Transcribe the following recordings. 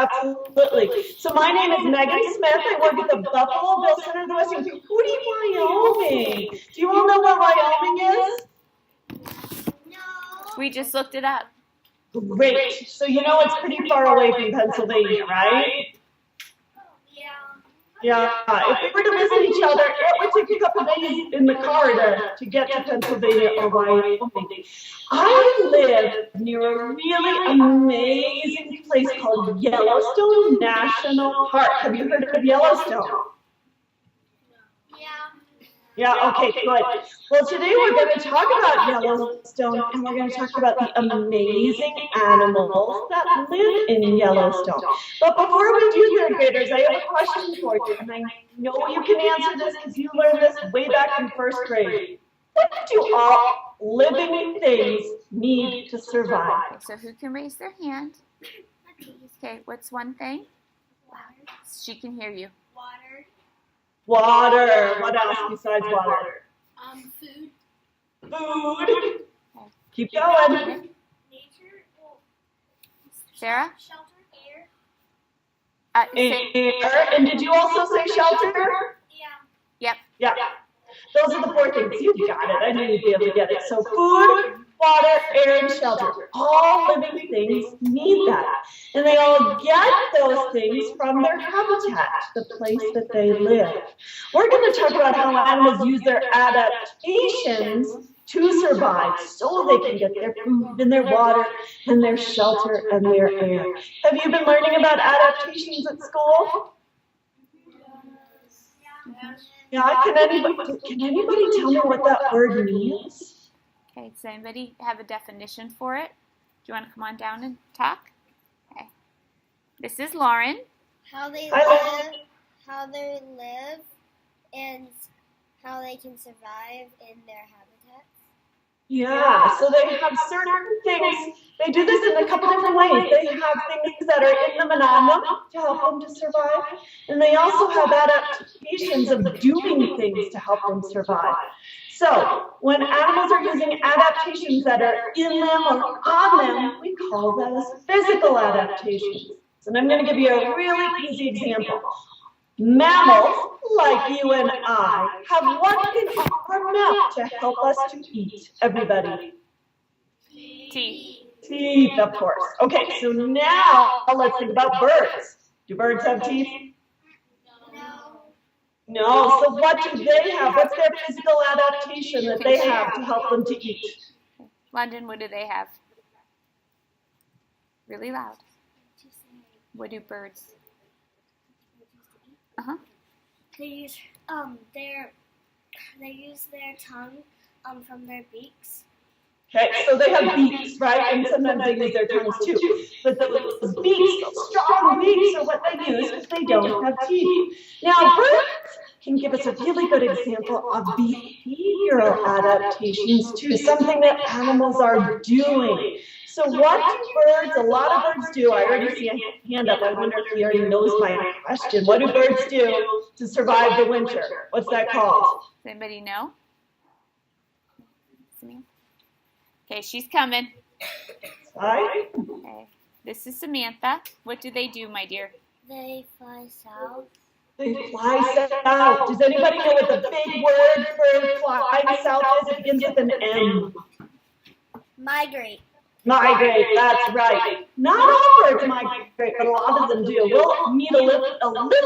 absolutely. So my name is Megan Smith. I work at the Buffalo Bill Center of the Western Hootie, Wyoming. Do you all know where Wyoming is? We just looked it up. Great. So you know it's pretty far away from Pennsylvania, right? Yeah. If we were to visit each other, it would take a couple days in the car to get to Pennsylvania or Wyoming. I live near a really amazing place called Yellowstone National Park. Have you heard of Yellowstone? Yeah, okay, good. Well, today we're going to talk about Yellowstone, and we're going to talk about the amazing animals that live in Yellowstone. But before we do, third graders, I have a question for you, and I know you can answer this because you learned this way back in first grade. What do all living things need to survive? Okay, so who can raise their hand? Okay, what's one thing? Water. She can hear you. Water. Water. What else besides water? Food. Food. Keep going. Nature. Sarah? Shelter. Air. Air. And did you also say shelter? Yeah. Yep. Yeah. Those are the four things. You got it. I knew you'd be able to get it. So food, water, air, and shelter. All living things need that. And they all get those things from their habitat, the place that they live. We're going to talk about how animals use their adaptations to survive so they can get their food and their water and their shelter and their air. Have you been learning about adaptations at school? Yeah, can anybody tell me what that word means? Okay, does anybody have a definition for it? Do you want to come on down and talk? Okay. This is Lauren. How they live, and how they can survive in their habitats. Yeah, so they have certain things. They do this in a couple different ways. They have things that are in them and on them to help them to survive. And they also have adaptations of doing things to help them survive. So when animals are using adaptations that are in them or on them, we call those physical adaptations. And I'm going to give you a really easy example. Mammals, like you and I, have what in our mouth to help us to eat, everybody? Teeth. Teeth, of course. Okay, so now let's think about birds. Do birds have teeth? No, so what do they have? What's their physical adaptation that they have to help them to eat? London, what do they have? Really loud. What do birds? They use their tongue from their beaks. Okay, so they have beaks, right? And sometimes they use their tongues too. But those beaks, those strong beaks, are what they use because they don't have teeth. Now, birds can give us a really good example of behavioral adaptations too, something that animals are doing. So what do birds, a lot of birds do, I already see a hand up, I wonder if he already knows my question. What do birds do to survive the winter? What's that called? Does anybody know? Okay, she's coming. Hi. Okay, this is Samantha. What do they do, my dear? They fly south. They fly south. Does anybody know what the big word for flying south is? It begins with an M. Migrate. Migrate, that's right. Not all birds migrate, but a lot of them do. We'll meet a little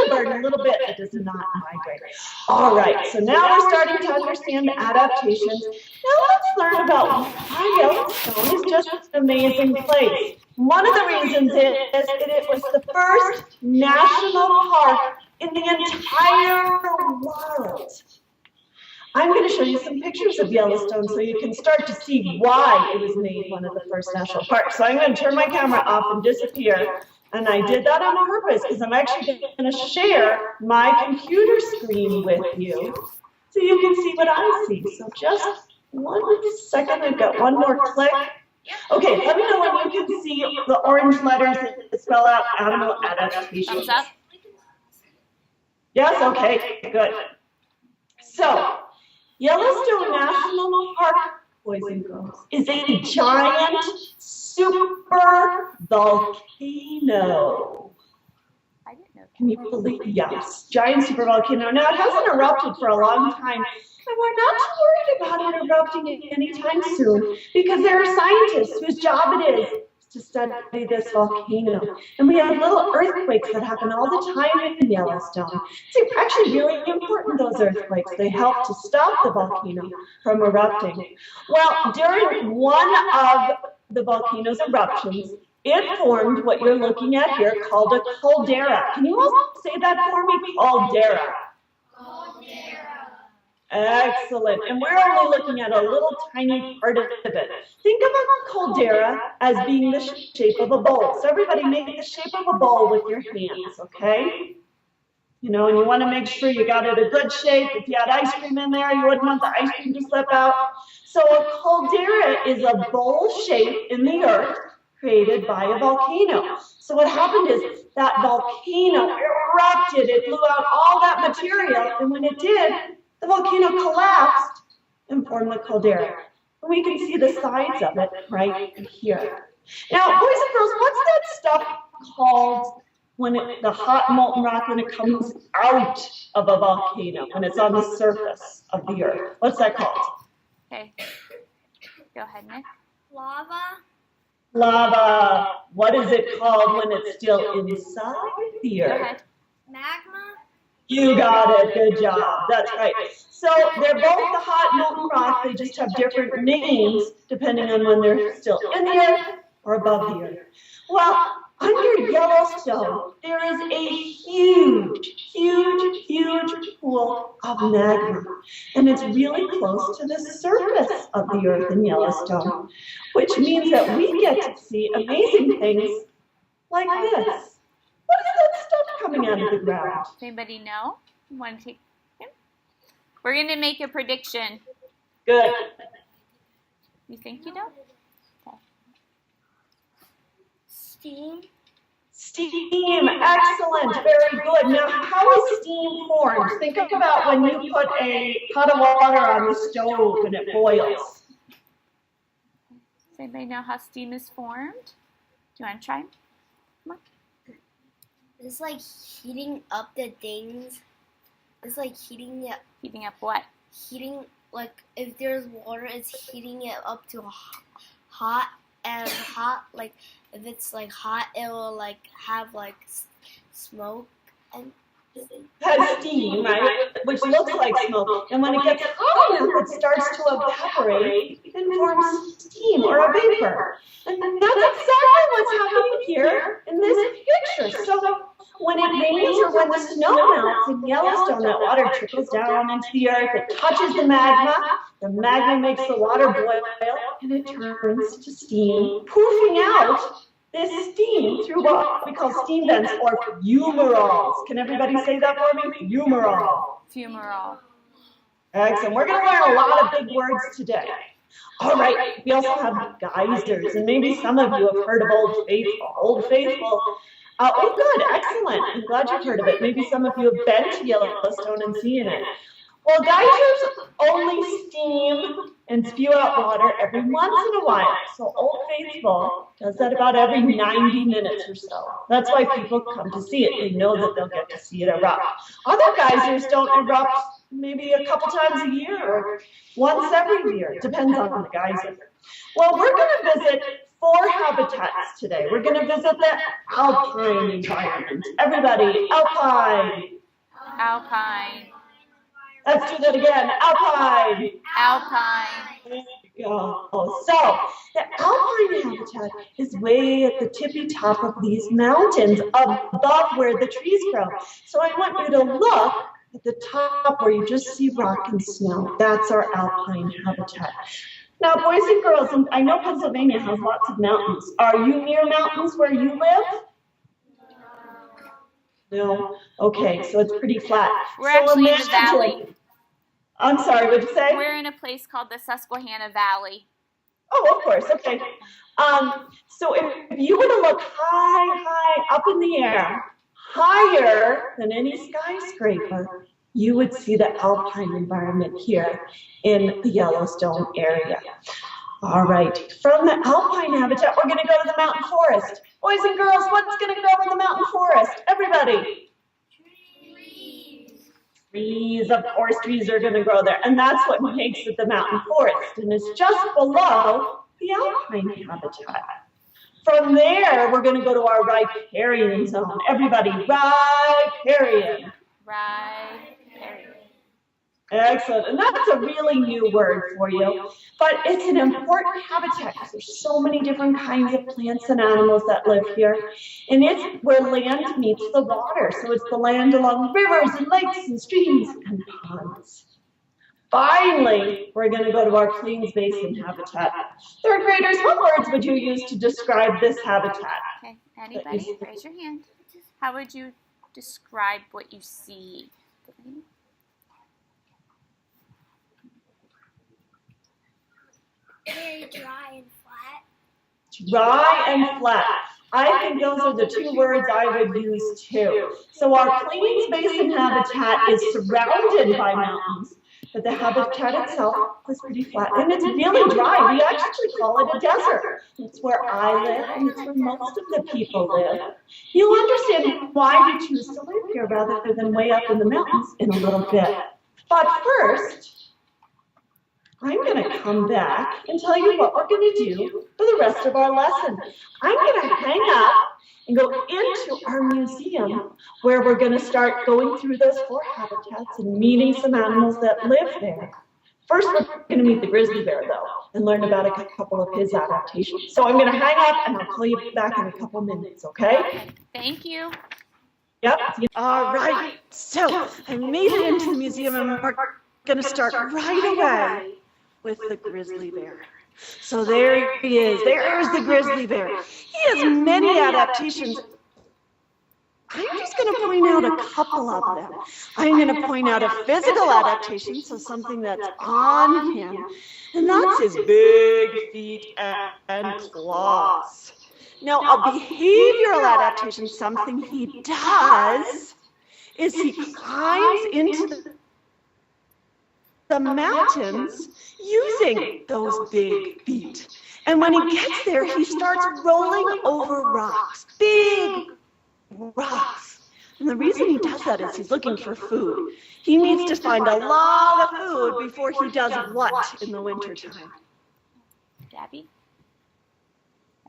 bird in a little bit that does not migrate. All right, so now we're starting to understand adaptations. Now let's learn about why Yellowstone is just an amazing place. One of the reasons is that it was the first national park in the entire world. I'm going to show you some pictures of Yellowstone so you can start to see why it was made one of the first national parks. So I'm going to turn my camera off and disappear. And I did that on purpose because I'm actually going to share my computer screen with you so you can see what I see. So just 1 second. I've got one more click. Okay, let me know when you can see the orange letters that spell out animal adaptations. Thumbs up. Yes? Okay, good. So, Yellowstone National Park, boys and girls, is a giant super volcano. Can you believe? Yes, giant supervolcano. Now, it hasn't erupted for a long time, and we're not too worried about it erupting anytime soon because there are scientists whose job it is to study this volcano. And we have little earthquakes that happen all the time in Yellowstone. It's actually really important, those earthquakes. They help to stop the volcano from erupting. Well, during one of the volcano's eruptions, it formed what you're looking at here called a caldera. Can you all say that for me? Caldera. Caldera. Excellent. And we're only looking at a little tiny part of it. Think of a caldera as being the shape of a bowl. So everybody make the shape of a bowl with your hands, okay? You know, and you want to make sure you got it a good shape. If you had ice cream in there, you wouldn't want the ice cream to slip out. So a caldera is a bowl shape in the earth created by a volcano. So what happened is that volcano erupted. It blew out all that material, and when it did, the volcano collapsed and formed the caldera. And we can see the sides of it right here. Now, boys and girls, what's that stuff called when the hot molten rock, when it comes out of a volcano, when it's on the surface of the earth? What's that called? Okay. Go ahead, Nick. Lava. Lava. What is it called when it's still inside the Go earth? ahead. Magma. You got it. Good job. That's right. So they're both the hot molten rock. They just have different names depending on when they're still in the earth or above the earth. Well, under Yellowstone, there is a huge, huge, huge pool of magma. And it's really close to the surface of the earth in Yellowstone, which means that we get to see amazing things like this. What is that stuff coming out of the ground? Does anybody know? Want to take? Yeah. We're going to make a prediction. Good. You think you know? Okay. Steam. Steam. Excellent. Very good. Now, how is steam formed? Think about when you put a pot of water on the stove and it boils. Does anybody know how steam is formed? Do you want to try? Come on. It's like heating up the things. It's like heating it. Heating up what? Heating, like, if there's water, it's heating it up to hot, and hot, like, if it's like hot, it will like have like smoke and Has steam, right? Which looks like smoke. And when it gets hot enough, it starts to evaporate and forms steam or a vapor. And that's exactly what's happening here in this picture. So when it rains or when the snow melts in Yellowstone, that water trickles down into the earth, it touches the magma makes the water boil, and it turns to steam, poofing out this steam through what we call steam vents or fumaroles. Can everybody say that for me? Fumarole. Fumarole. Excellent. We're going to learn a lot of big words today. All right, we also have geysers, and maybe some of you have heard of Old Faithful. Old Faithful. Oh, good, excellent. I'm glad you've heard of it. Maybe some of you have been to Yellowstone and seen it. Well, geysers only steam and spew out water every once in a while. So Old Faithful does that about every 90 minutes or so. That's why people come to see it. They know that they'll get to see it erupt. Other geysers don't erupt maybe a couple times a year or once every year. It depends on the geyser. Well, we're going to visit 4 habitats today. We're going to visit the alpine environment. Everybody, alpine. Alpine. Let's do that again. Alpine. Alpine. There you go. So, the alpine habitat is way at the tippy top of these mountains, above where the trees grow. So I want you to look at the top where you just see rock and snow. That's our alpine habitat. Now, boys and girls, and I know Pennsylvania has lots of mountains. Are you near mountains where you live? No? Okay, so it's pretty flat. We're actually in the valley. I'm sorry, what'd you say? We're in a place called the Susquehanna Valley. Oh, of course, okay. So if you were to look high up in the air, higher than any skyscraper, you would see the alpine environment here in the Yellowstone area. All right, from the alpine habitat, we're going to go to the mountain forest. Boys and girls, what's going to go in the mountain forest? Everybody. trees, of course trees are going to grow there, and that's what makes it the mountain forest, and it's just below the alpine habitat. From there, we're going to go to our riparian zone. Everybody, riparian. Riparian. Excellent, and that's a really new word for you, but it's an important habitat because there's so many different kinds of plants and animals that live here, and it's where land meets the water, so it's the land along rivers and lakes and streams and ponds. Finally, we're going to go to our plains basin habitat. Third graders, what words would you use to describe this habitat? Okay, anybody, raise your hand. How would you describe what you see? Very dry and flat. Dry and flat. I think those are the two words I would use too. So our plains basin habitat is surrounded by mountains, but the habitat itself is pretty flat and it's really dry. We actually call it a desert. It's where I live and it's where most of the people live. You'll understand why we choose to live here rather than way up in the mountains in a little bit. But first, I'm going to come back and tell you what we're going to do for the rest of our lesson. I'm going to hang up and go into our museum where we're going to start going through those 4 habitats and meeting some animals that live there. First, we're going to meet the grizzly bear, though, and learn about a couple of his adaptations. So I'm going to hang up and I'll call you back in a couple minutes, okay? Thank you. Yep. All right. So I made it into the museum and we're going to start right away with the grizzly bear. So there he is. There's the grizzly bear. He has many adaptations. I'm just going to point out a couple of them. I'm going to point out a physical adaptation, so something that's on him, and that's his big feet and claws. Now, a behavioral adaptation, something he does, is he climbs into the mountains using those big feet. And when he gets there, he starts rolling over rocks, big rocks. And the reason he does that is he's looking for food. He needs to find a lot of food before he does what in the wintertime? Gabby?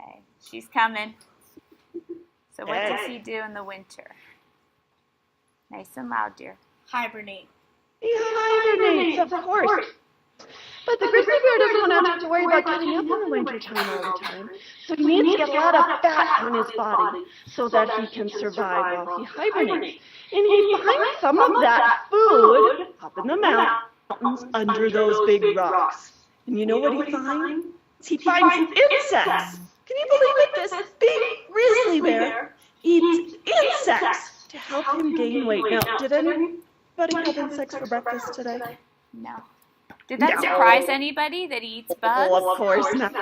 Okay, she's coming. So what does he do in the winter? Nice and loud, dear. Hibernate. He hibernates, of course. But the grizzly bear doesn't want to have to worry about getting up in the wintertime all the time. So he needs to get a lot of fat on his body so that he can survive while he hibernates. And he finds some of that food up in the mountains under those big rocks. And you know what he finds? He finds insects. Can you believe it? This big grizzly bear eats insects to help him gain weight. Now, did anybody have insects for breakfast today? No. Did that surprise anybody that he eats bugs? Oh, of course not.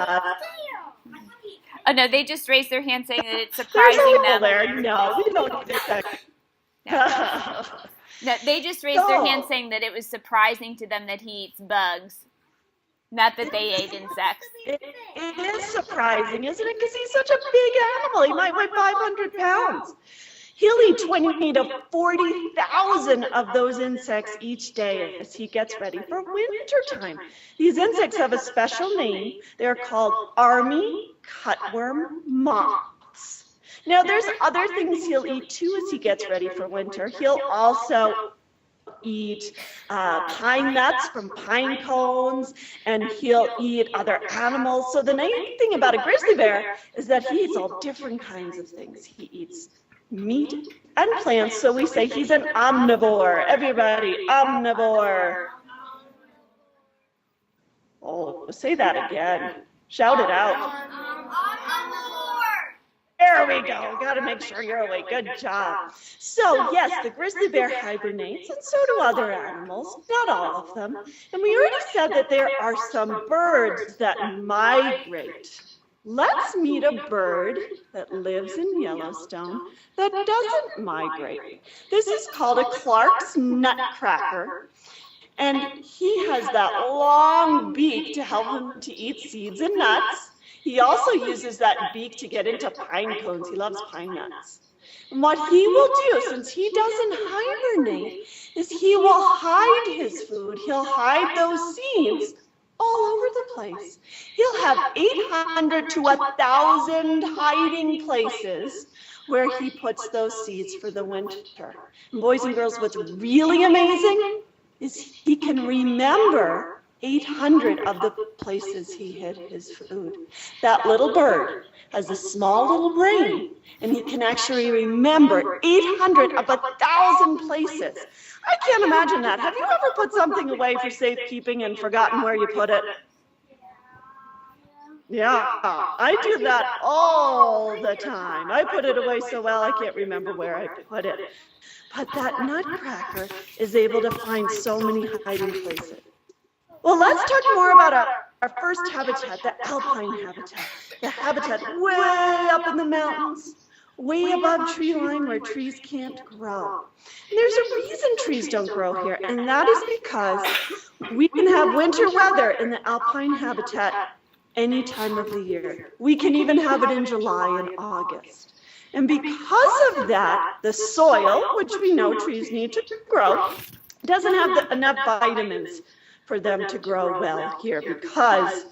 Oh, no, they just raised their hand saying that it's surprising them. There. No, we don't eat insects. No, they just raised their hand saying that it was surprising to them that he eats bugs. Not that they ate insects. It is surprising, isn't it? Because he's such a big animal. He might weigh 500 pounds. He'll eat 20 to 40,000 of those insects each day as he gets ready for wintertime. These insects have a special name. They're called army cutworm moths. Now, there's other things he'll eat too as he gets ready for winter. He'll also eat pine nuts from pine cones, and he'll eat other animals. So the nice thing about a grizzly bear is that he eats all different kinds of things. He eats meat and plants, so we say he's an omnivore. Everybody, omnivore. Oh, say that again. Shout it out. There we go. Got to make sure you're awake. Good job. So, yes, the grizzly bear hibernates, and so do other animals. Not all of them. And we already said that there are some birds that migrate. Let's meet a bird that lives in Yellowstone that doesn't migrate. This is called a Clark's nutcracker, and he has that long beak to help him to eat seeds and nuts. He also uses that beak to get into pine cones. He loves pine nuts. And what he will do, since he doesn't hibernate, is he will hide his food. He'll hide those seeds all over the place. He'll have 800 to 1,000 hiding places where he puts those seeds for the winter. And boys and girls, what's really amazing is he can remember 800 of the places he hid his food. That little bird has a small little brain, and he can actually remember 800 of 1,000 places. I can't imagine that. Have you ever put something away for safekeeping and forgotten where you put it? Yeah, I do that all the time. I put it away so well I can't remember where I put it. But that nutcracker is able to find so many hiding places. Well, let's talk more about our first habitat, the alpine habitat. The habitat way up in the mountains, way above tree line where trees can't grow. And there's a reason trees don't grow here, and that is because we can have winter weather in the alpine habitat any time of the year. We can even have it in July and August. And because of that, the soil, which we know trees need to grow, doesn't have enough vitamins for them to grow well here because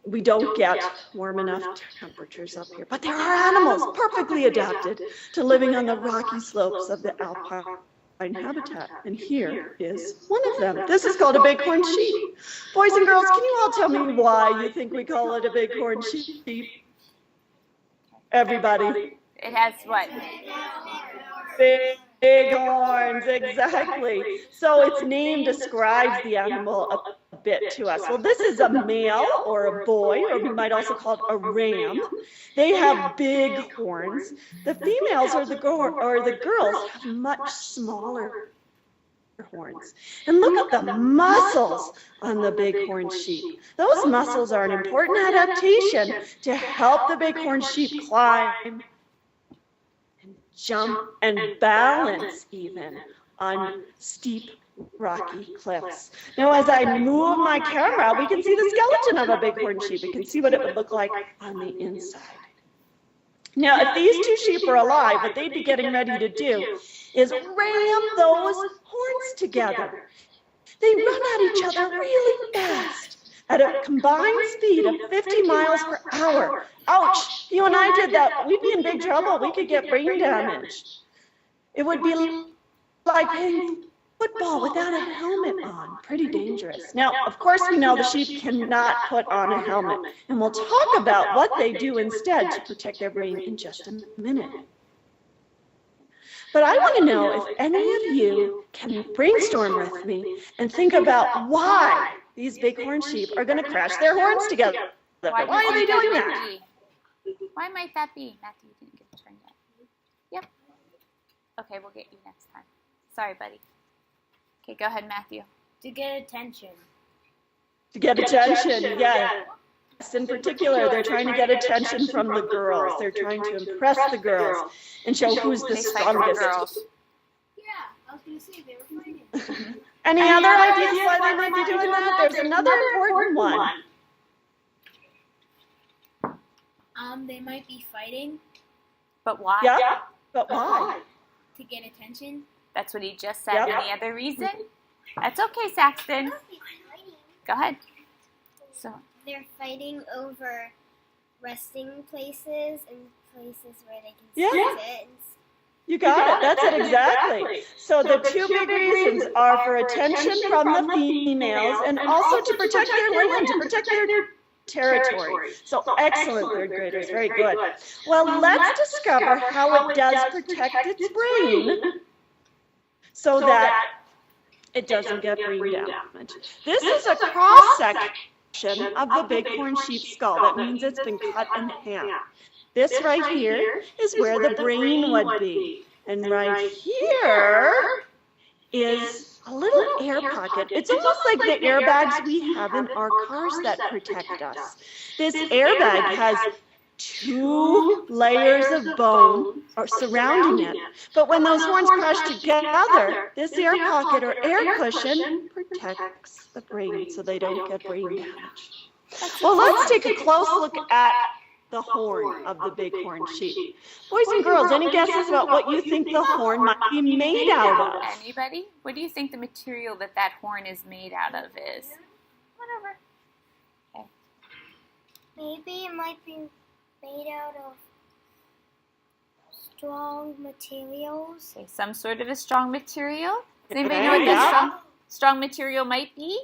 we don't get warm enough temperatures up here. But there are animals perfectly adapted to living on the rocky slopes of the alpine habitat, and here is one of them. This is called a bighorn sheep. Boys and girls, can you all tell me why you think we call it a bighorn sheep? Everybody. It has what? Big horns, exactly. So its name describes the animal a bit to us. Well, this is a male or a boy, or we might also call it a ram. They have big horns. The females or the girls have much smaller horns. And look at the muscles on the bighorn sheep. Those muscles are an important adaptation to help the bighorn sheep climb, jump, and balance even on steep, rocky cliffs. Now, as I move my camera, we can see the skeleton of a bighorn sheep. We can see what it would look like on the inside. Now, if these two sheep are alive, what they'd be getting ready to do is ram those horns together. They run at each other really fast at a combined speed of 50 miles per hour. Ouch, you and I did that. We'd be in big trouble. We could get brain damage. It would be like playing football without a helmet on. Pretty dangerous. Now, of course, we know the sheep cannot put on a helmet, and we'll talk about what they do instead to protect their brain in just a minute. But I want to know if any of you can brainstorm with me and think about why these bighorn sheep are going to crash their horns together. Why are they doing that? Why might that be? Matthew, you didn't get a turn yet. Yep. Okay, we'll get you next time. Sorry, buddy. Okay, go ahead, Matthew. To get attention. To get attention, yeah. In particular, they're trying to get attention from the girls. They're trying to impress the girls and show who's the strongest. Yeah, I was going to say they were fighting. Any other ideas why they might be doing that? There's another important one. They might be fighting But why? Yeah, but why? to get attention. That's what he just said. Yep. Any other reason? That's okay, Saxton. Go ahead. So, They're fighting over resting places and places where they can Yeah. sit. You got it. That's it exactly. So the two big reasons are for attention from the females and also to protect their land, to protect their territory. So excellent, third graders. Very good. Well, let's discover how it does protect its brain so that it doesn't get brain damage. This is a cross-section of the bighorn sheep skull. That means it's been cut in half. This right here is where the brain would be. And right here is a little air pocket. It's almost like the airbags we have in our cars that protect us. This airbag has 2 layers of bone surrounding it. But when those horns crash together, this air pocket or air cushion protects the brain so they don't get brain damage. Well, let's take a close look at the horn of the bighorn sheep. Boys and girls, any guesses about what you think the horn might be made out of? Anybody? What do you think the material that horn is made out of is? Whatever. Okay. Maybe it might be made out of strong materials. Okay, some sort of a strong material. Does anybody know what that strong material might be?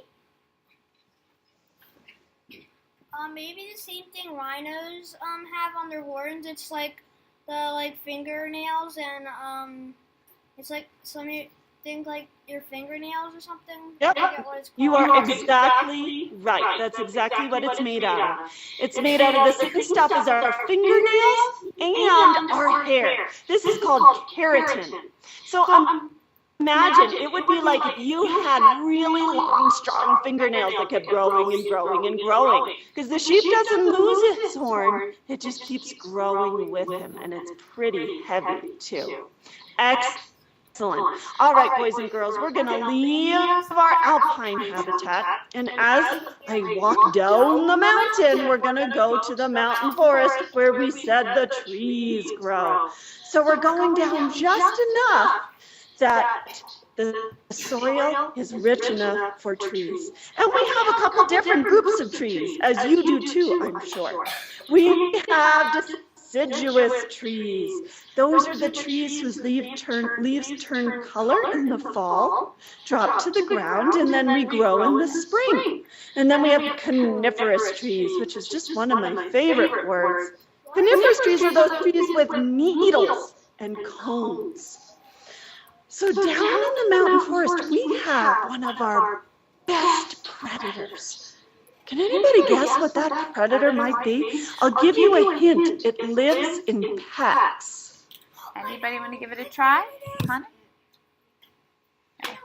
Maybe the same thing rhinos have on their horns. It's like the fingernails and it's like something like your fingernails or something. Yep, I forget what it's you called. are exactly right. That's exactly what it's made out of. It's made out of the same stuff as our fingernails and our hair. This is called keratin. So imagine it would be like if you had really long, strong fingernails that kept growing and growing and growing. Because the sheep doesn't lose its horn, it just keeps growing with him, and it's pretty heavy too. Excellent. All right, boys and girls, we're going to leave our alpine habitat, and as I walk down the mountain, we're going to go to the mountain forest where we said the trees grow. So we're going down just enough that the soil is rich enough for trees. And we have a couple different groups of trees, as you do too, I'm sure. We have deciduous trees. Those are the trees whose leaves turn color in the fall, drop to the ground, and then regrow in the spring. And then we have coniferous trees, which is just one of my favorite words. Coniferous trees are those trees with needles and cones. So down in the mountain forest, we have one of our best predators. Can anybody guess what that predator might be? I'll give you a hint. It lives in packs. Anybody want to give it a try? Connor? Okay.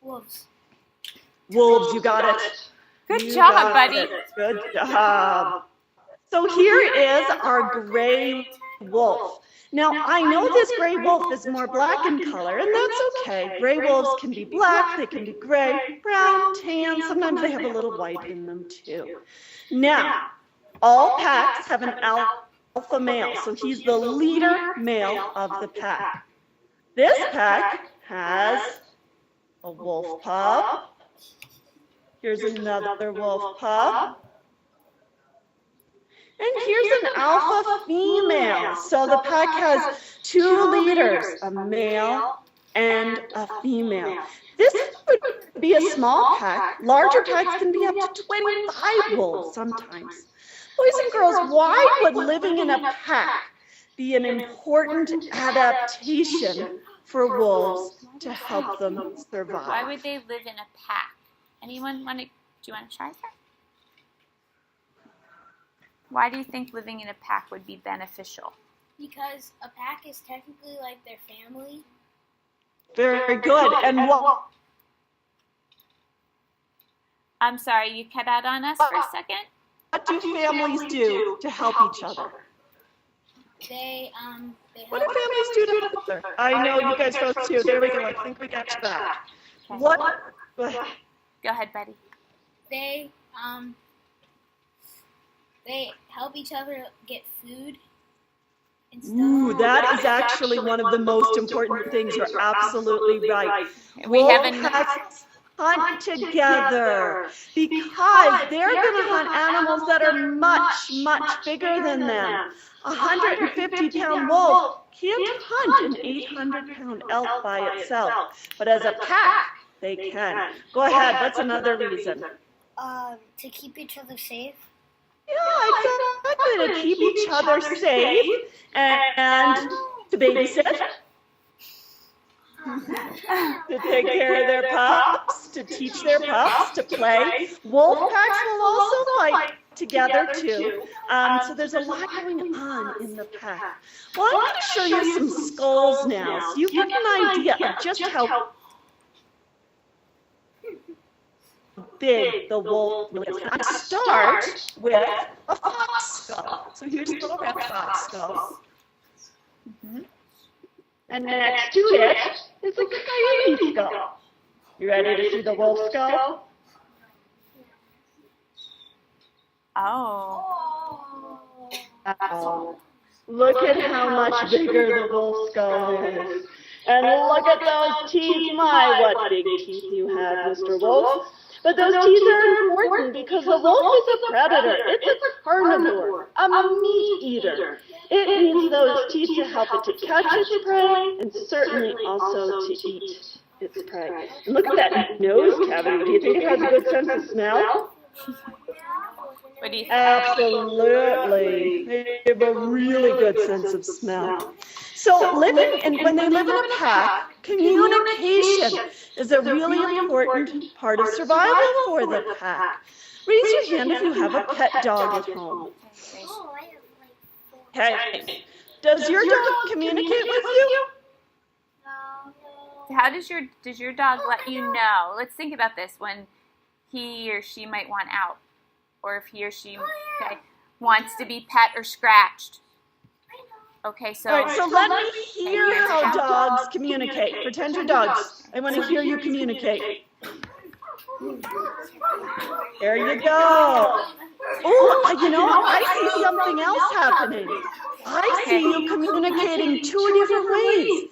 Wolves. Wolves, you got it. Good job, buddy. Good job. So here is our gray wolf. Now, I know this gray wolf is more black in color, and that's okay. Gray wolves can be black, they can be gray, brown, tan, sometimes they have a little white in them too. Now, all packs have an alpha male, so he's the leader male of the pack. This pack has a wolf pup. Here's another wolf pup. And here's an alpha female. So the pack has two leaders, a male and a female. This would be a small pack. Larger packs can be up to 25 wolves sometimes. Boys and girls, why would living in a pack be an important adaptation for wolves to help them survive? Why would they live in a pack? Anyone want to? Do you want to try that? Why do you think living in a pack would be beneficial? Because a pack is technically like their family. Very good. And what? I'm sorry, you cut out on us for a second? What do families do to help each other? They What do families do to help each other? I know you guys both too. There we go. I think we got you back. What? Go ahead. Go ahead, Betty. They help each other get food and stuff. Ooh, that is actually one of the most important things. You're absolutely right. We have Wolfpacks hunt together because they're going to hunt animals that are much, much bigger than them. A 150-pound wolf can't hunt an 800-pound elk by itself, but as a pack, they can. Go ahead. What's another reason? To keep each other safe. Yeah, exactly. To keep each other safe and to babysit. To take care of their pups, to teach their pups to play. Wolf packs will also fight together too. So there's a lot going on in the pack. Well, I'm going to show you some skulls now, so you get an idea of just how big the wolf really is. I start with a fox skull. So here's a red fox skull. And next to it is a coyote skull. You ready to see the wolf skull? Oh. Oh. Look at how much bigger the wolf skull is. And look at those teeth. My, what big teeth you have, Mr. Wolf. But those teeth are important because the wolf is a predator. It's a carnivore, a meat eater. It needs those teeth to help it to catch its prey and certainly also to eat its prey. And look at that nose cavity. Do you think it has a good sense of smell? What do you think? Absolutely. They have a really good sense of smell. So when they live in a pack, communication is a really important part of survival for the pack. Raise your hand if you have a pet dog at home. Okay. Does your dog communicate with you? How does your dog let you know? Let's think about this, when he or she might want out, or if he or she wants to be pet or scratched. Okay, so... All right, so let me hear how dogs communicate. Pretend you're dogs. I want to hear you communicate. There you go. Oh, you know, I see something else happening. I see you communicating 2 different ways.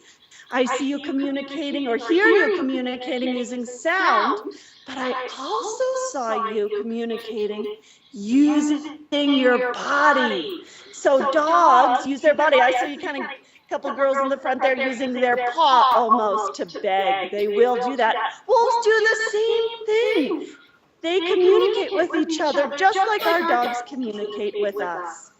I see you communicating or hear you communicating using sound, but I also saw you communicating using your body. So dogs use their body. I see you kind of, a couple girls in the front there using their paw almost to beg. They will do that. Wolves do the same thing. They communicate with each other just like our dogs communicate with us.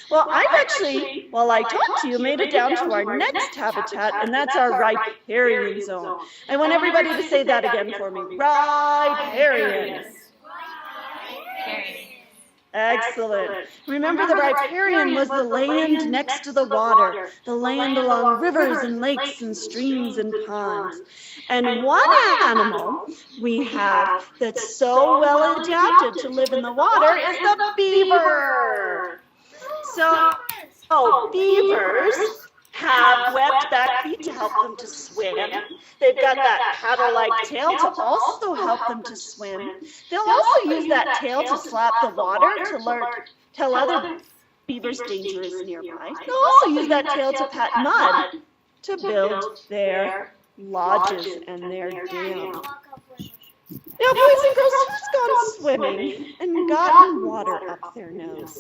Well, I've actually, while I talk to you, made it down to our next habitat, and that's our riparian zone. I want everybody to say that again for me. Riparian. Excellent. Remember, the riparian was the land next to the water, the land along rivers and lakes and streams and ponds. And one animal we have that's so well adapted to live in the water is the beaver. So beavers have webbed back feet to help them to swim. They've got that paddle-like tail to also help them to swim. They'll also use that tail to slap the water to tell other beavers danger is nearby. They'll also use that tail to pat mud to build their lodges and their dams. Now, boys and girls, who's gone swimming and gotten water up their nose?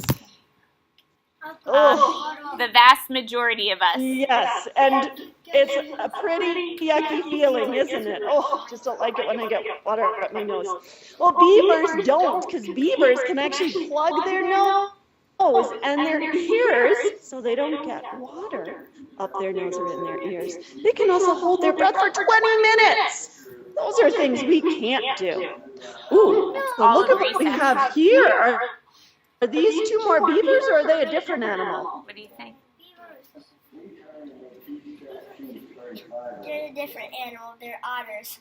The vast majority of us. Yes, and it's a pretty yucky feeling, isn't it? Oh, just don't like it when I get water up my nose. Well, beavers don't, because beavers can actually plug their nose and their ears so they don't get water up their nose or in their ears. They can also hold their breath for 20 minutes. Those are things we can't do. Ooh, so look at what we have here. Are these two more beavers, or are they a different animal? What do you think? They're a different animal. They're otters.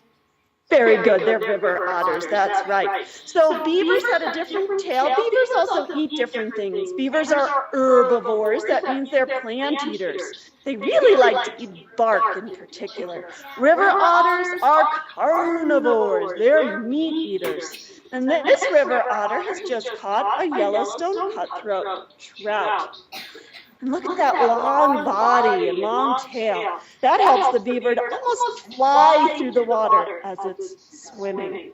Very good. They're river otters. That's right. So beavers had a different tail. Beavers also eat different things. Beavers are herbivores. That means they're plant eaters. They really like to eat bark in particular. River otters are carnivores. They're meat eaters. And this river otter has just caught a Yellowstone cutthroat trout. And look at that long body and long tail. That helps the beaver to almost fly through the water as it's swimming.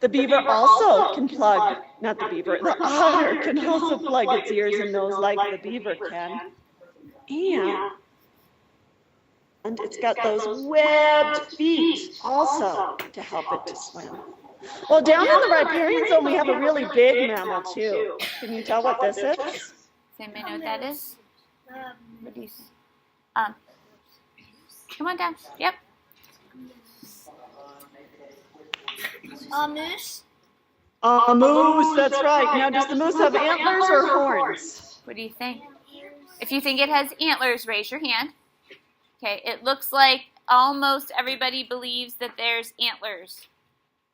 The beaver also can plug, not the beaver, the otter can also plug its ears and nose like the beaver can. And it's got those webbed feet also to help it to swim. Well, down in the riparian zone, we have a really big mammal, too. Can you tell what this is? Does anybody know what that is? What do you see? Come on down. Yep. Moose. A moose, that's right. Now, does the moose have antlers or horns? What do you think? If you think it has antlers, raise your hand. Okay, it looks like almost everybody believes that there's antlers.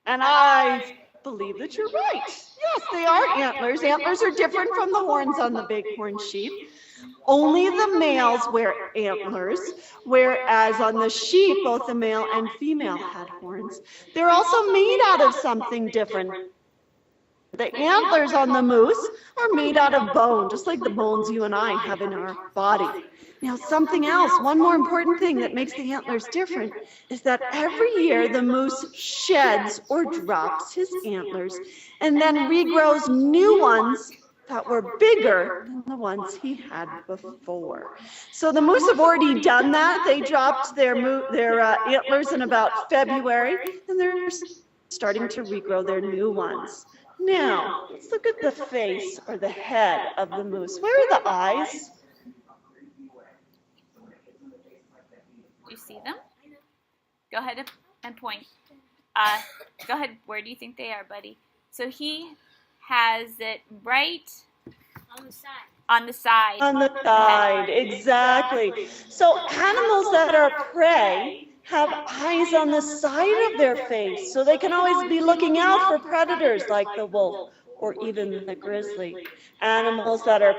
And I believe that you're right. Yes, they are antlers. Antlers are different from the horns on the bighorn sheep. Only the males wear antlers, whereas on the sheep, both the male and female had horns. They're also made out of something different. The antlers on the moose are made out of bone, just like the bones you and I have in our body. Now, something else, one more important thing that makes the antlers different is that every year the moose sheds or drops his antlers and then regrows new ones that were bigger than the ones he had before. So the moose have already done that. They dropped their antlers in about February, and they're starting to regrow their new ones. Now, let's look at the face or the head of the moose. Where are the eyes? Do you see them? Go ahead and point. Go ahead. Where do you think they are, buddy? So he has it right On the side. on the side. On the side, exactly. So animals that are prey have eyes on the side of their face, so they can always be looking out for predators like the wolf or even the grizzly. Animals that are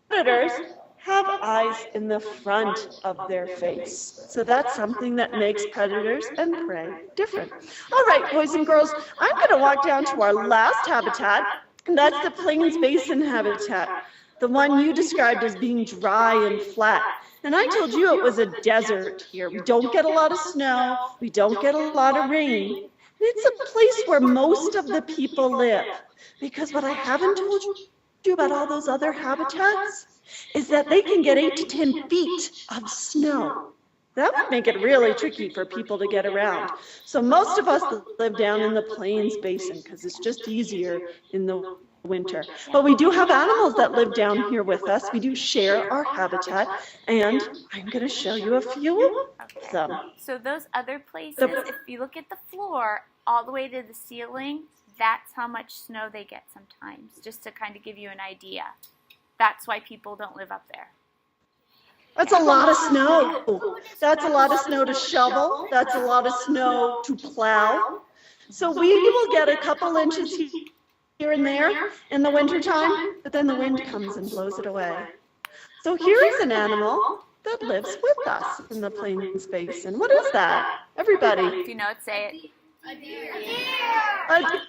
predators have eyes in the front of their face. So that's something that makes predators and prey different. All right, boys and girls, I'm going to walk down to our last habitat, and that's the Plains Basin habitat, the one you described as being dry and flat. And I told you it was a desert here. We don't get a lot of snow. We don't get a lot of rain. It's a place where most of the people live. Because what I haven't told you about all those other habitats is that they can get 8 to 10 feet of snow. That would make it really tricky for people to get around. So most of us live down in the Plains Basin because it's just easier in the winter. But we do have animals that live down here with us. We do share our habitat, and I'm going to show you a few of them. So those other places, if you look at the floor all the way to the ceiling, that's how much snow they get sometimes, just to kind of give you an idea. That's why people don't live up there. That's a lot of snow. That's a lot of snow to shovel. That's a lot of snow to plow. So we will get a couple inches here and there in the wintertime, but then the wind comes and blows it away. So here is an animal that lives with us in the Plains Basin. What is that? Everybody. If you know it, say it. A deer. A deer.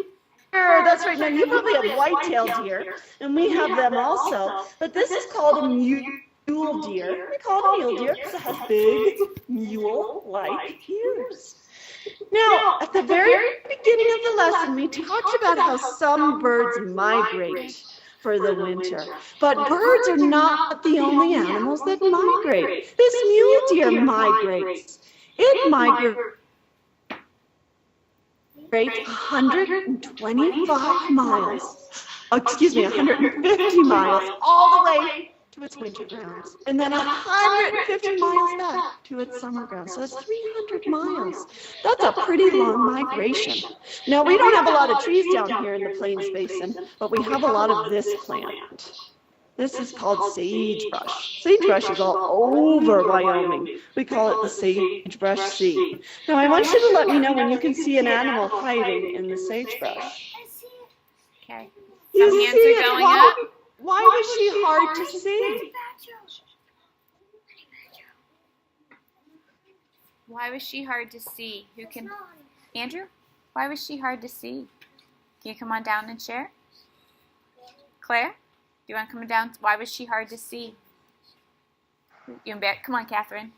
That's right. Now, you probably have white-tailed deer, and we have them also, but this is called a mule deer. We call it a mule deer because it has big mule-like ears. Now, at the very beginning of the lesson, we talked about how some birds migrate for the winter. But birds are not the only animals that migrate. This mule deer migrates. It migrates 125 miles, 150 miles, all the way to its winter grounds, and then 150 miles back to its summer grounds. So that's 300 miles. That's a pretty long migration. Now, we don't have a lot of trees down here in the Plains Basin, but we have a lot of this plant. This is called sagebrush. Sagebrush is all over Wyoming. We call it the sagebrush sea. Now, I want you to let me know when you can see an animal hiding in the sagebrush. Okay. You Some hands see are it? going up. Why was she hard to see? Why was she hard to see? Who can? Andrew? Why was she hard to see? Can you come on down and share? Claire? Do you want to come down? Why was she hard to see? You and Bear? Come on, Catherine.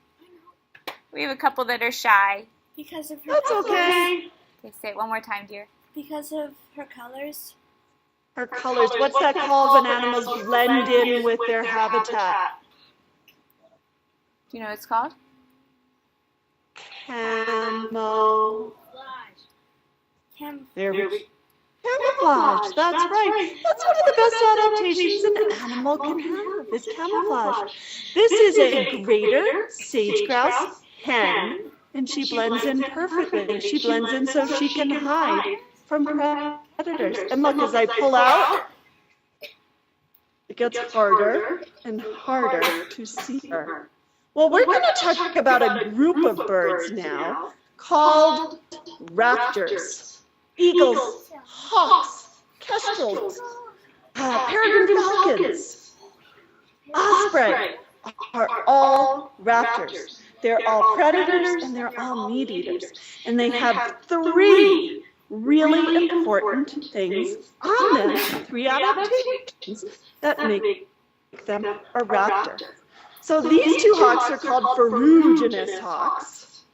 We have a couple that are shy. Because of her That's colors. okay. Okay, say it one more time, dear. Because of her colors. Her colors. What's that called when animals blend in with their habitat? Do you know what it's called? There we go. Camouflage, that's right. That's one of the best adaptations an animal can have, is camouflage. This is a greater sage-grouse hen, and she blends in perfectly. She blends in so she can hide from predators. And look, as I pull out, it gets harder and harder to see her. Well, we're going to talk about a group of birds now called raptors. Eagles, hawks, kestrels, peregrine falcons, osprey are all raptors. They're all predators and they're all meat eaters. And they have 3 really important things on them, 3 adaptations that make them a raptor. So these 2 hawks are called ferruginous hawks.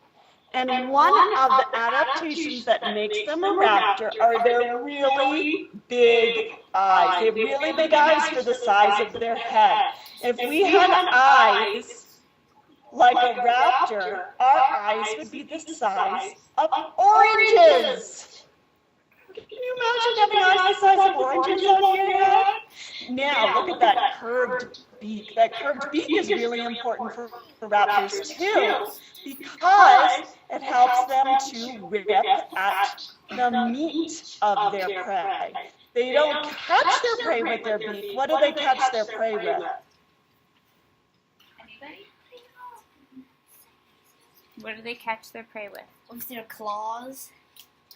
And one of the adaptations that makes them a raptor are their really big eyes. They have really big eyes for the size of their head. If we had eyes like a raptor, our eyes would be the size of oranges. Can you imagine having eyes the size of oranges on your head? Now, look at that curved beak. That curved beak is really important for raptors too, because it helps them to rip at the meat of their prey. They don't catch their prey with their beak. What do they catch their prey with? What do they catch their prey with? With their claws.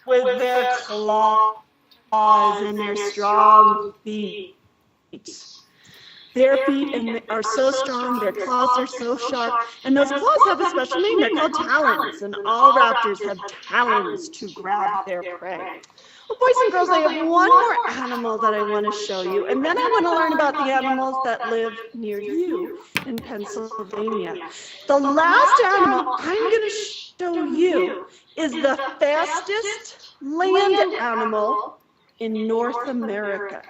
With their claws and their strong feet. Their feet are so strong, their claws are so sharp, and those claws have a special name. They're called talons, and all raptors have talons to grab their prey. Well, boys and girls, I have one more animal that I want to show you, and then I want to learn about the animals that live near you in Pennsylvania. The last animal I'm going to show you is the fastest land animal in North America.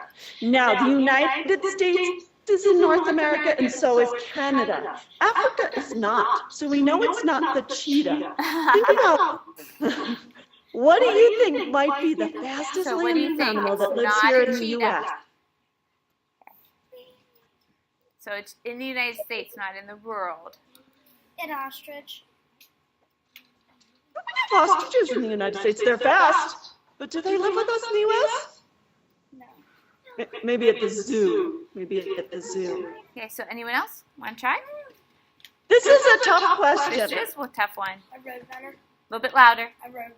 Now, the United States is in North America, and so is Canada. Africa is not, so we know it's not the cheetah. Think about, what do you think might be the fastest land animal that lives here in the U.S.? So it's in the United States, not in the world. An ostrich. We have ostriches in the United States. They're fast, but do they live with us in the U.S.? No. Maybe at the zoo. Maybe at the zoo. Okay, so anyone else want to try? This is a tough question. This is a tough one. A roadrunner. A little bit louder. A roadrunner.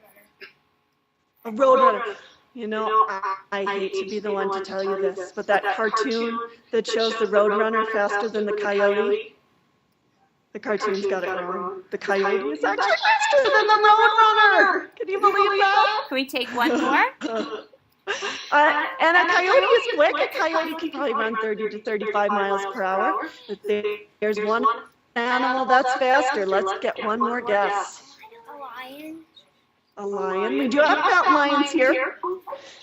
A roadrunner. You know, I hate to be the one to tell you this, but that cartoon that shows the roadrunner faster than the coyote, the cartoon's got it wrong. The coyote is actually faster than the roadrunner. Can you believe that? Can we take one more? And a coyote is quick. A coyote can probably run 30 to 35 miles per hour. But there's one animal that's faster. Let's get one more guess. A lion. A lion. We do have mountain lions here.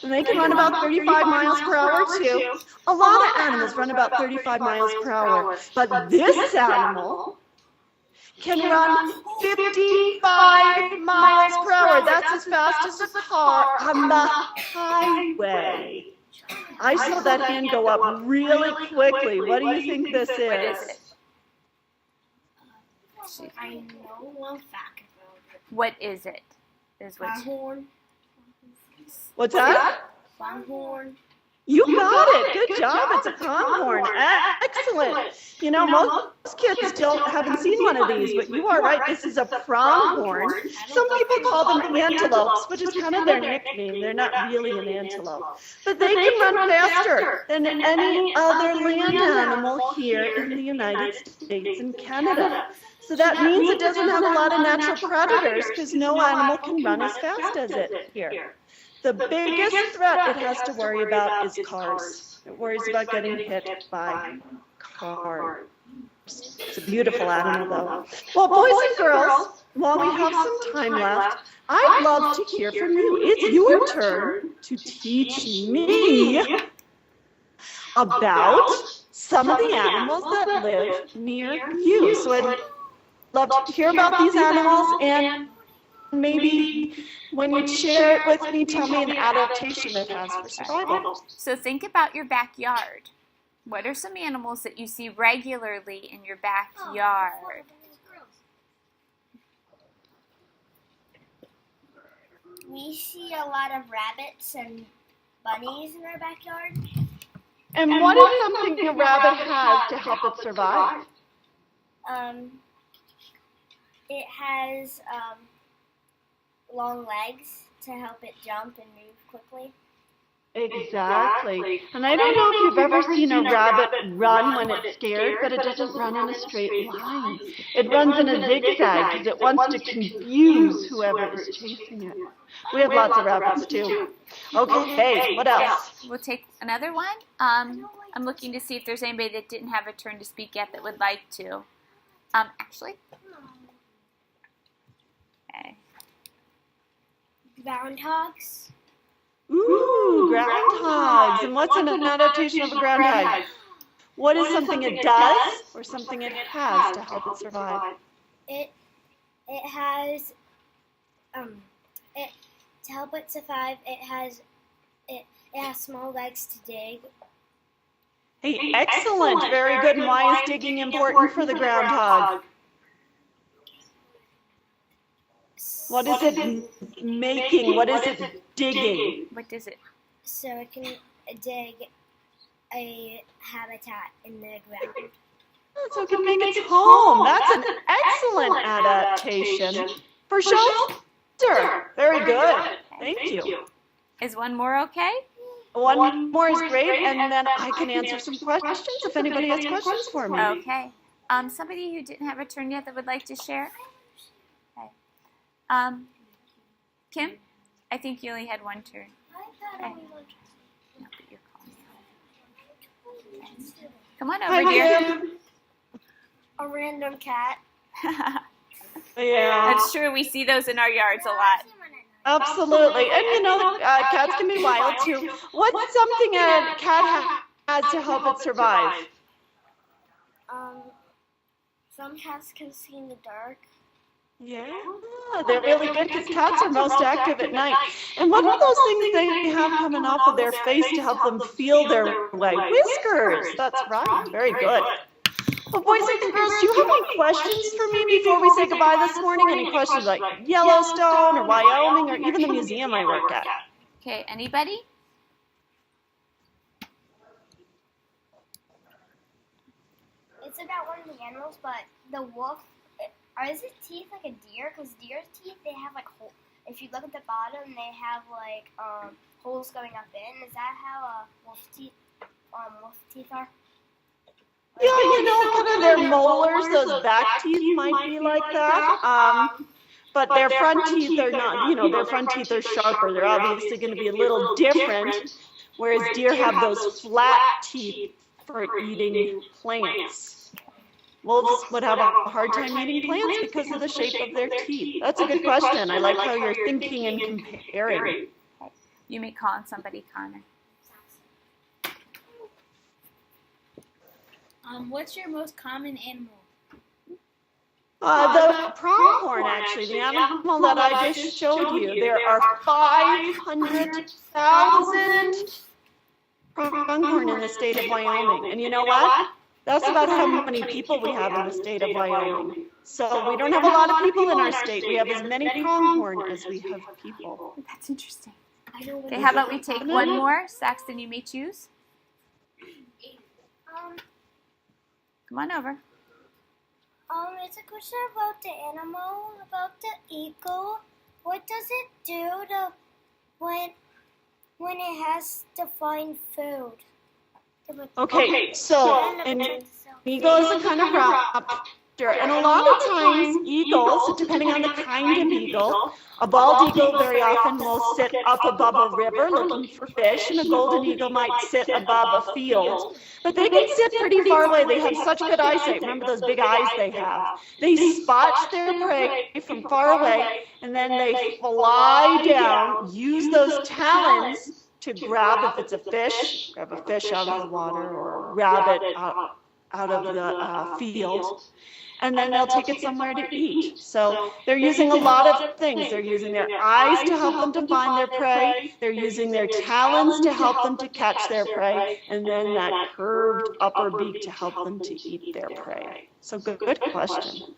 And they can run about 35 miles per hour too. A lot of animals run about 35 miles per hour. But this animal can run 55 miles per hour. That's as fast as a car on the highway. I saw that hand go up really quickly. What do you think this is? I know one fact about it. What is it? Bighorn. What's that? Bighorn. You got it. Good job. It's a pronghorn. Excellent. You know, most kids still haven't seen one of these, but you are right. This is a pronghorn. Some people call them antelopes, which is kind of their nickname. They're not really an antelope. But they can run faster than any other land animal here in the United States and Canada. So that means it doesn't have a lot of natural predators because no animal can run as fast as it here. The biggest threat it has to worry about is cars. It worries about getting hit by cars. It's a beautiful animal, though. Well, boys and girls, while we have some time left, I'd love to hear from you. It's your turn to teach me about some of the animals that live near you. So I'd love to hear about these animals, and maybe when you share it with me, tell me an adaptation it has for survival. So think about your backyard. What are some animals that you see regularly in your backyard? We see a lot of rabbits and bunnies in our backyard. And what is something a rabbit has to help it survive? It has long legs to help it jump and move quickly. Exactly. And I don't know if you've ever seen a rabbit run when it's scared, but it doesn't run in a straight line. It runs in a zigzag because it wants to confuse whoever is chasing it. We have lots of rabbits too. Okay, what else? We'll take another one. I'm looking to see if there's anybody that didn't have a turn to speak yet that would like to. Ashley? Okay. Groundhogs. Ooh, groundhogs. And what's an adaptation of a groundhog? What is something it does or something it has to help it survive? It has it to help it survive. It has small legs to dig. Hey, excellent. Very good. And why is digging important for the groundhog? What is it making? What is it digging? What does it? So it can dig a habitat in the ground. So it can make its home. That's an excellent adaptation for shelter. Very good. Thank you. Is one more okay? One more is great, and then I can answer some questions if anybody has questions for me. Okay. Somebody who didn't have a turn yet that would like to share? Okay. Kim? I think you only had one turn. Okay. No, but you're calling me. Okay. Come on over, dear. A random cat. Yeah. That's true. We see those in our yards a lot. Absolutely. And you know, cats can be wild too. What's something a cat has to help it survive? Some cats can see in the dark. Yeah, they're really good because cats are most active at night. And what are those things they have coming off of their face to help them feel their way? Whiskers. That's right. Very good. Well, boys and girls, do you have any questions for me before we say goodbye this morning? Any questions like Yellowstone or Wyoming or even the museum I work at? Okay, anybody? It's about one of the animals, but the wolf, is it teeth like a deer? Because deer's teeth, they have like holes. If you look at the bottom, they have like holes going up in. Is that how wolf teeth are? Yeah, you know, kind of their molars, those back teeth might be like that. But their front teeth are not, you know, their front teeth are sharper. They're obviously going to be a little different, whereas deer have those flat teeth for eating plants. Wolves would have a hard time eating plants because of the shape of their teeth. That's a good question. I like how you're thinking and comparing. You may call on somebody, Connor. What's your most common animal? The pronghorn, actually, the animal that I just showed you. There are 500,000 pronghorn in the state of Wyoming. And you know what? That's about how many people we have in the state of Wyoming. So we don't have a lot of people in our state. We have as many pronghorn as we have people. That's interesting. Okay, how about we take one more? Saxton, you may choose. Come on over. It's a question about the animal, about the eagle. What does it do when it has to find food? Okay, so an eagle is a kind of raptor, and a lot of times eagles, depending on the kind of eagle, a bald eagle very often will sit up above a river looking for fish, and a golden eagle might sit above a field. But they can sit pretty far away. They have such good eyesight. Remember those big eyes they have. They spot their prey from far away, and then they fly down, use those talons to grab, if it's a fish, grab a fish out of the water or a rabbit out of the field, and then they'll take it somewhere to eat. So they're using a lot of things. They're using their eyes to help them to find their prey. They're using their talons to help them to catch their prey, and then that curved upper beak to help them to eat their prey. So good question.